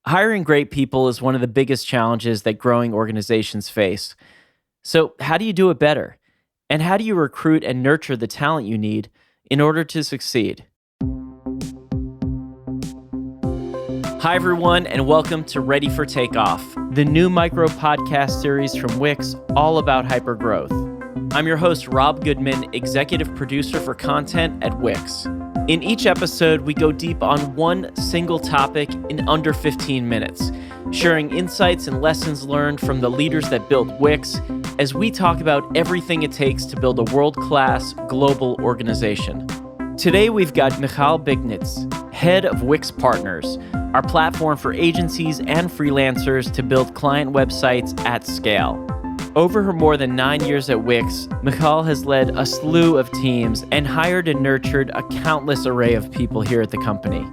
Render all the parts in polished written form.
Hiring great people is one of the biggest challenges that growing organizations face. So, how do you do it better? And how do you recruit and nurture the talent you need in order to succeed? Hi, everyone, and welcome to Ready for Takeoff, the new micro podcast series from Wix all about hypergrowth. I'm your host, Rob Goodman, executive producer for content at Wix. In each episode, we go deep on one single topic in under 15 minutes, sharing insights and lessons learned from the leaders that built Wix as we talk about everything it takes to build a world-class global organization. Today, we've got Michal Bignitz, head of Wix Partners, our platform for agencies and freelancers to build client websites at scale. Over her more than 9 years at Wix, Michal has led a slew of teams and hired and nurtured a countless array of people here at the company.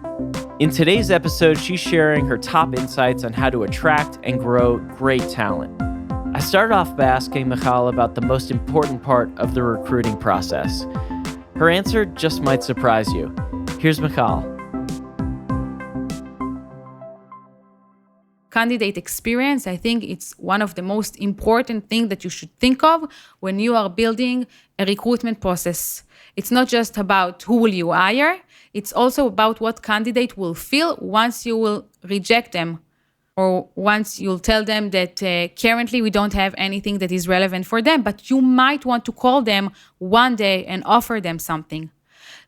In today's episode, she's sharing her top insights on how to attract and grow great talent. I started off by asking Michal about the most important part of the recruiting process. Her answer just might surprise you. Here's Michal. Candidate experience, I think it's one of the most important things that you should think of when you are building a recruitment process. It's not just about who will you hire, it's also about what candidate will feel once you will reject them or once you'll tell them that currently we don't have anything that is relevant for them, but you might want to call them one day and offer them something.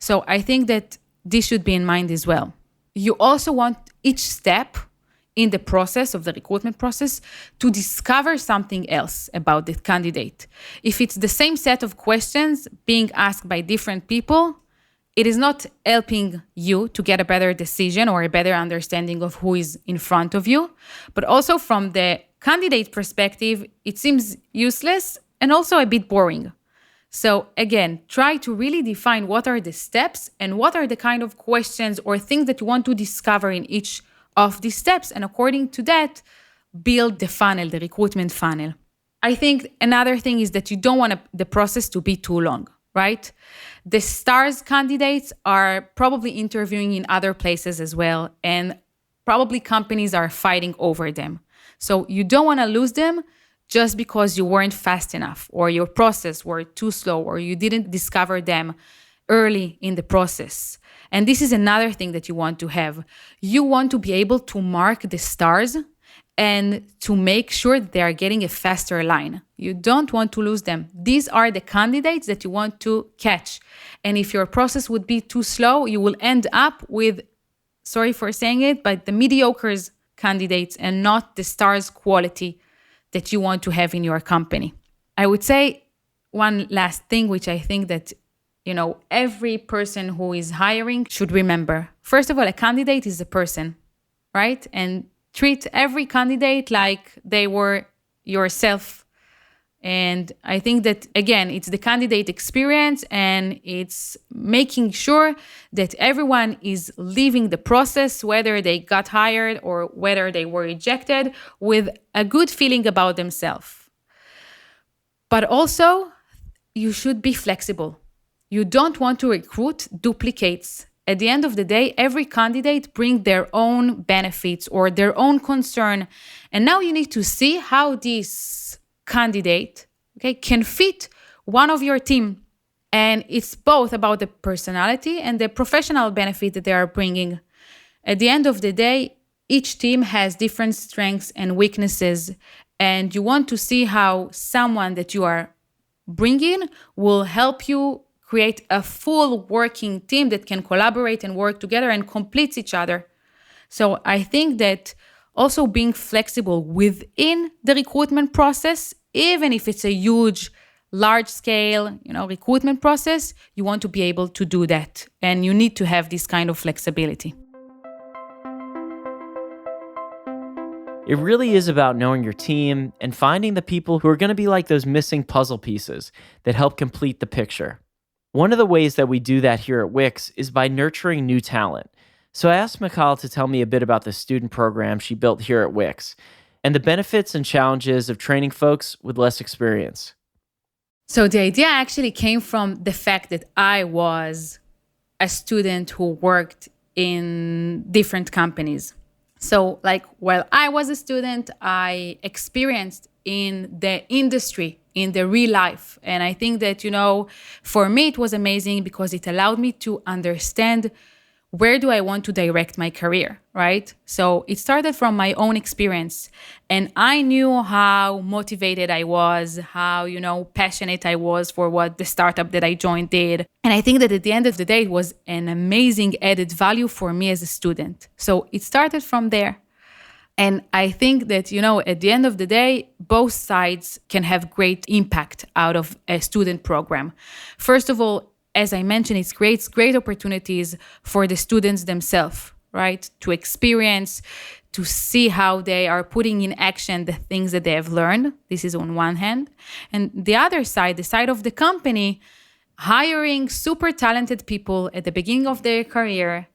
So I think that this should be in mind as well. You also want each step in the process of the recruitment process to discover something else about the candidate. If it's the same set of questions being asked by different people, it is not helping you to get a better decision or a better understanding of who is in front of you. But also from the candidate perspective, it seems useless and also a bit boring. So again, try to really define what are the steps and what are the kind of questions or things that you want to discover in each of these steps, and according to that, build the funnel, the recruitment funnel. I think another thing is that you don't want the process to be too long, right? The stars candidates are probably interviewing in other places as well, and probably companies are fighting over them. So you don't want to lose them just because you weren't fast enough, or your process were too slow, or you didn't discover them early in the process. And this is another thing that you want to have. You want to be able to mark the stars and to make sure that they are getting a faster line. You don't want to lose them. These are the candidates that you want to catch. And if your process would be too slow, you will end up with, sorry for saying it, but the mediocre candidates and not the stars quality that you want to have in your company. I would say one last thing, which I think that every person who is hiring should remember. First of all, a candidate is a person, right? And treat every candidate like they were yourself. And I think that, again, it's the candidate experience and it's making sure that everyone is leaving the process, whether they got hired or whether they were rejected, with a good feeling about themselves. But also, you should be flexible. You don't want to recruit duplicates. At the end of the day, every candidate brings their own benefits or their own concern. And now you need to see how this candidate, can fit one of your team. And it's both about the personality and the professional benefit that they are bringing. At the end of the day, each team has different strengths and weaknesses. And you want to see how someone that you are bringing will help you create a full working team that can collaborate and work together and complete each other. So I think that also being flexible within the recruitment process, even if it's a huge, large-scale, recruitment process, you want to be able to do that. And you need to have this kind of flexibility. It really is about knowing your team and finding the people who are going to be like those missing puzzle pieces that help complete the picture. One of the ways that we do that here at Wix is by nurturing new talent. So I asked Michal to tell me a bit about the student program she built here at Wix and the benefits and challenges of training folks with less experience. So the idea actually came from the fact that I was a student who worked in different companies. So like while I was a student, I experienced in the industry, in the real life. And I think that, for me, it was amazing because it allowed me to understand where do I want to direct my career, right? So it started from my own experience. And I knew how motivated I was, how, passionate I was for what the startup that I joined did. And I think that at the end of the day, it was an amazing added value for me as a student. So it started from there. And I think that, at the end of the day, both sides can have great impact out of a student program. First of all, as I mentioned, it creates great opportunities for the students themselves, right? To experience, to see how they are putting in action the things that they have learned. This is on one hand. And the other side, the side of the company, hiring super talented people at the beginning of their career,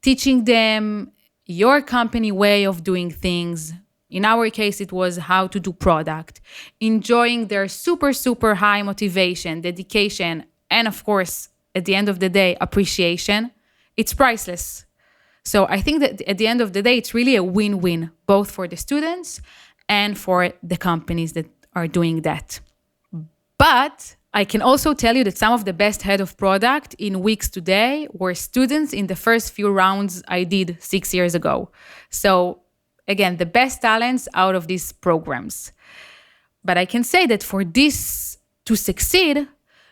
teaching them your company way of doing things. In our case, it was how to do product, enjoying their super, super high motivation, dedication, and of course, at the end of the day, appreciation. It's priceless. So I think that at the end of the day, it's really a win-win, both for the students and for the companies that are doing that. But I can also tell you that some of the best head of product in Wix today were students in the first few rounds I did 6 years ago. So again, the best talents out of these programs. But I can say that for this to succeed,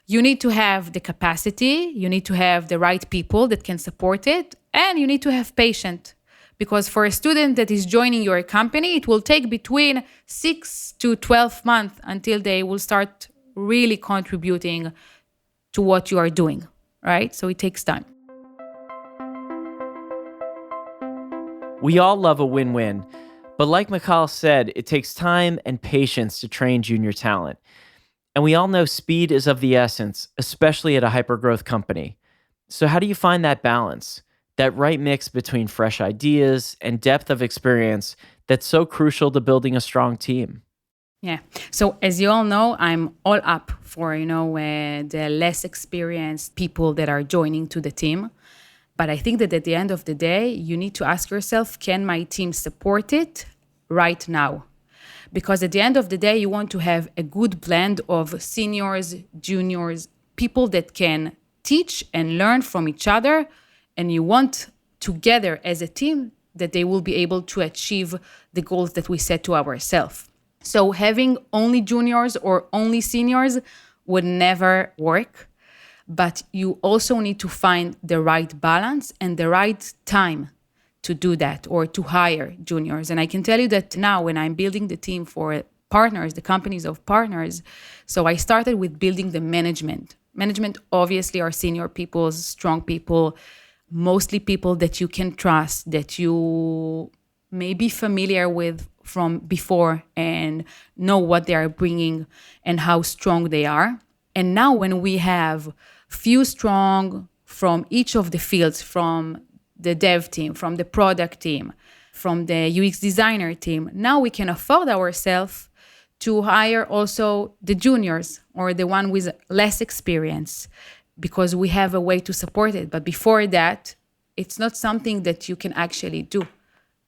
you need to have the capacity, you need to have the right people that can support it, and you need to have patience. Because for a student that is joining your company, it will take between 6 to 12 months until they will start really contributing to what you are doing, right? So it takes time. We all love a win-win, but like Michal said, it takes time and patience to train junior talent. And we all know speed is of the essence, especially at a hypergrowth company. So how do you find that balance, that right mix between fresh ideas and depth of experience that's so crucial to building a strong team? Yeah. So as you all know, I'm all up for, the less experienced people that are joining to the team. But I think that at the end of the day, you need to ask yourself, can my team support it right now? Because at the end of the day, you want to have a good blend of seniors, juniors, people that can teach and learn from each other. And you want together as a team that they will be able to achieve the goals that we set to ourselves. So having only juniors or only seniors would never work. But you also need to find the right balance and the right time to do that or to hire juniors. And I can tell you that now when I'm building the team for partners, the companies of partners, so I started with building the management. Management obviously are senior people, strong people, mostly people that you can trust, that you may be familiar with from before and know what they are bringing and how strong they are. And now when we have few strong from each of the fields, from the dev team, from the product team, from the UX designer team, now we can afford ourselves to hire also the juniors or the one with less experience because we have a way to support it. But before that, it's not something that you can actually do.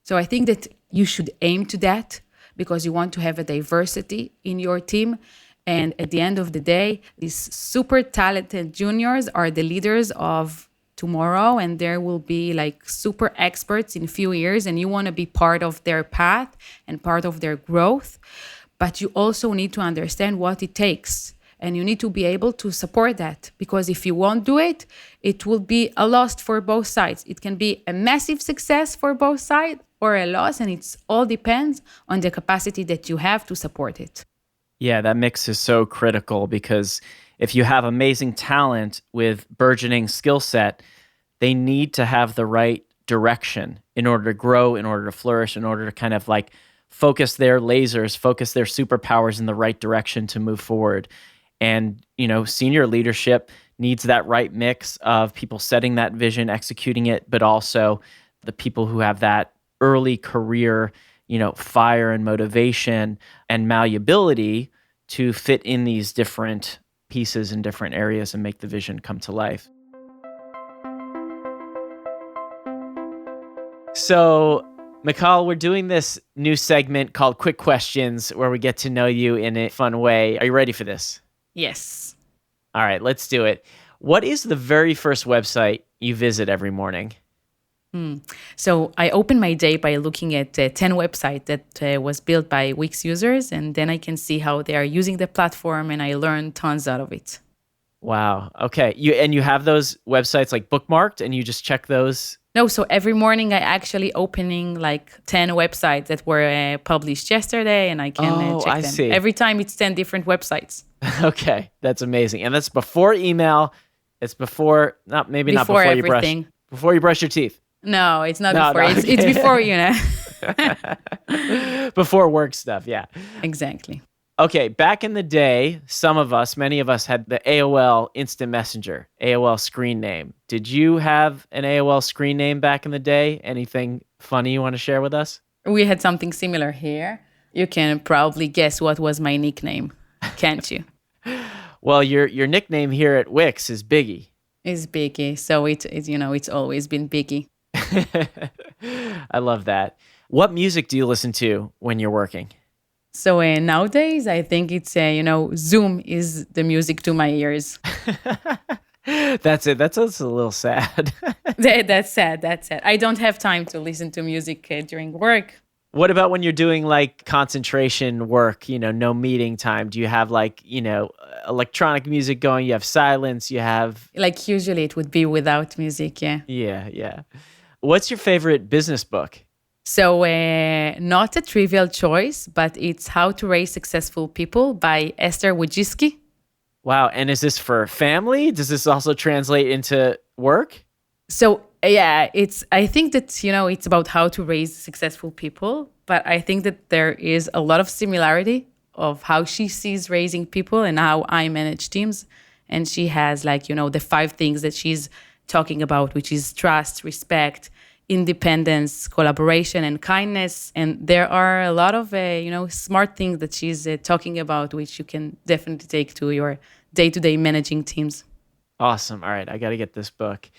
So I think that you should aim to that because you want to have a diversity in your team. And at the end of the day, these super talented juniors are the leaders of tomorrow, and there will be like super experts in a few years, and you want to be part of their path and part of their growth. But you also need to understand what it takes, and you need to be able to support that, because if you won't do it, it will be a loss for both sides. It can be a massive success for both sides or a loss, and it all depends on the capacity that you have to support it. Yeah, that mix is so critical because if you have amazing talent with burgeoning skill set, they need to have the right direction in order to grow, in order to flourish, in order to kind of like focus their lasers, focus their superpowers in the right direction to move forward. And, senior leadership needs that right mix of people setting that vision, executing it, but also the people who have that early career, fire and motivation and malleability to fit in these different pieces in different areas and make the vision come to life. So Michal, we're doing this new segment called Quick Questions where we get to know you in a fun way. Are you ready for this? Yes. All right, let's do it. What is the very first website you visit every morning? So I open my day by looking at 10 websites that was built by Wix users, and then I can see how they are using the platform, and I learn tons out of it. Wow. Okay. You have those websites like bookmarked and you just check those? No, so every morning I actually opening like 10 websites that were published yesterday, and I can check I them. see. Every time it's 10 different websites. Okay. That's amazing. And that's before email. It's before, not before everything. you brush. Before you brush your teeth. No, it's not No, before. no, It's okay. before, Before work stuff. Yeah. Exactly. Okay, back in the day, many of us had the AOL Instant Messenger, AOL screen name. Did you have an AOL screen name back in the day? Anything funny you want to share with us? We had something similar here. You can probably guess what was my nickname, can't you? Well, your nickname here at Wix is Biggie. It's Biggie. So it's always been Biggie. I love that. What music do you listen to when you're working? So nowadays, I think it's, Zoom is the music to my ears. That's it. That's also a little sad. That's sad. I don't have time to listen to music during work. What about when you're doing like concentration work, no meeting time? Do you have electronic music going? You have silence, you have... Like usually it would be without music, yeah. Yeah. What's your favorite business book? So not a trivial choice, but it's How to Raise Successful People by Esther Wojcicki. Wow. And is this for family? Does this also translate into work? So yeah, I think that, it's about how to raise successful people, but I think that there is a lot of similarity of how she sees raising people and how I manage teams. And she has the 5 things that she's talking about, which is trust, respect, independence, collaboration, and kindness. And there are a lot of, smart things that she's talking about, which you can definitely take to your day-to-day managing teams. Awesome. All right. I got to get this book.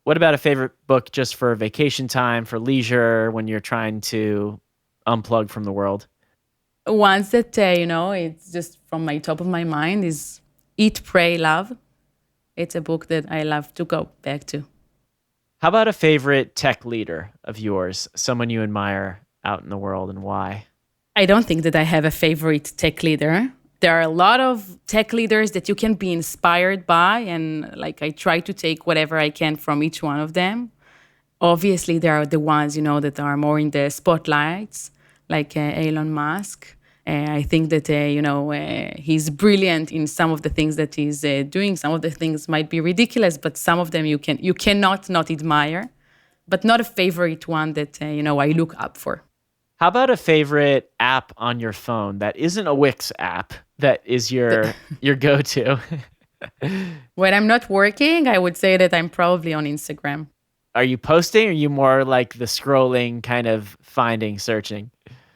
What about a favorite book just for vacation time, for leisure, when you're trying to unplug from the world? Ones that, it's just from my top of my mind is Eat, Pray, Love. It's a book that I love to go back to. How about a favorite tech leader of yours, someone you admire out in the world, and why? I don't think that I have a favorite tech leader. There are a lot of tech leaders that you can be inspired by, and I try to take whatever I can from each one of them. Obviously, there are the ones, that are more in the spotlights, like Elon Musk. I think that, he's brilliant in some of the things that he's doing. Some of the things might be ridiculous, but some of them you cannot not admire, but not a favorite one that, I look up for. How about a favorite app on your phone that isn't a Wix app that is your go-to? When I'm not working, I would say that I'm probably on Instagram. Are you posting, or are you more like the scrolling, kind of finding, searching?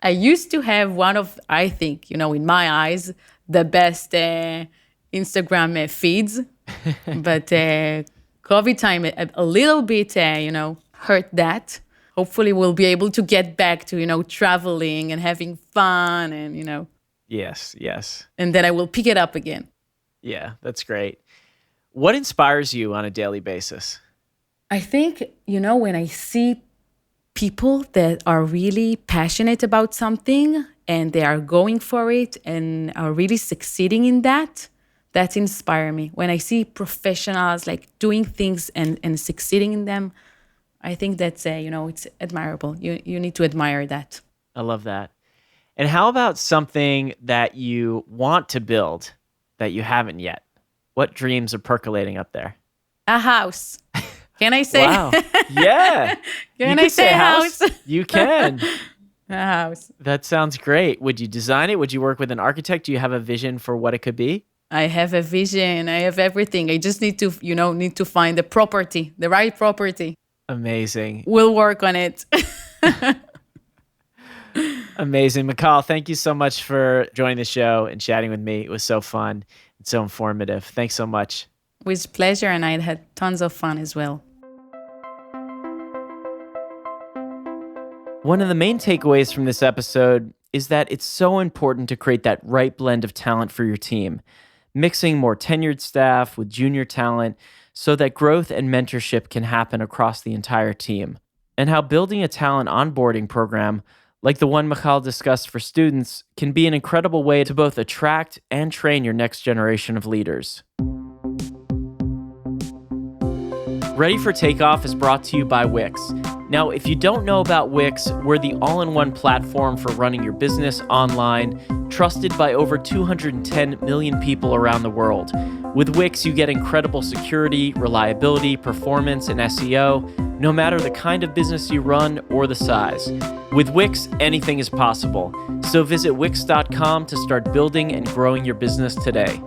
I used to have one of, I think, in my eyes, the best Instagram feeds. But COVID time a little bit, hurt that. Hopefully we'll be able to get back to, traveling and having fun and, Yes. And then I will pick it up again. Yeah, that's great. What inspires you on a daily basis? I think, when I see people that are really passionate about something and they are going for it and are really succeeding in that inspires me. When I see professionals doing things and succeeding in them, I think that's, it's admirable. You need to admire that. I love that. And how about something that you want to build that you haven't yet? What dreams are percolating up there? A house. Can I say? Wow. Yeah. Can I say house? You can. A house. That sounds great. Would you design it? Would you work with an architect? Do you have a vision for what it could be? I have a vision. I have everything. I just need to, find the property, the right property. Amazing. We'll work on it. Amazing. Michal, thank you so much for joining the show and chatting with me. It was so fun and so informative. Thanks so much. With pleasure, and I had tons of fun as well. One of the main takeaways from this episode is that it's so important to create that right blend of talent for your team, mixing more tenured staff with junior talent so that growth and mentorship can happen across the entire team, and how building a talent onboarding program like the one Michal discussed for students can be an incredible way to both attract and train your next generation of leaders. Ready for Takeoff is brought to you by Wix. Now, if you don't know about Wix, we're the all-in-one platform for running your business online, trusted by over 210 million people around the world. With Wix, you get incredible security, reliability, performance, and SEO, no matter the kind of business you run or the size. With Wix, anything is possible. So visit Wix.com to start building and growing your business today.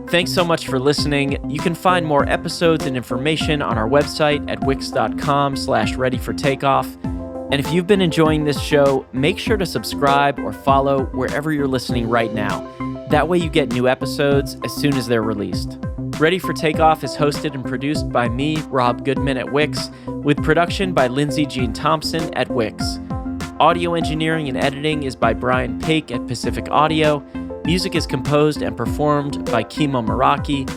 Thanks so much for listening. You can find more episodes and information on our website at wix.com/readyfortakeoff. And if you've been enjoying this show, make sure to subscribe or follow wherever you're listening right now. That way you get new episodes as soon as they're released. Ready for Takeoff is hosted and produced by me, Rob Goodman at Wix, with production by Lindsay Jean Thompson at Wix. Audio engineering and editing is by Brian Paik at Pacific Audio. Music is composed and performed by Kimo Meraki.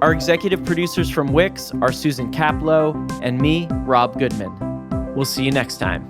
Our executive producers from Wix are Susan Kaplow and me, Rob Goodman. We'll see you next time.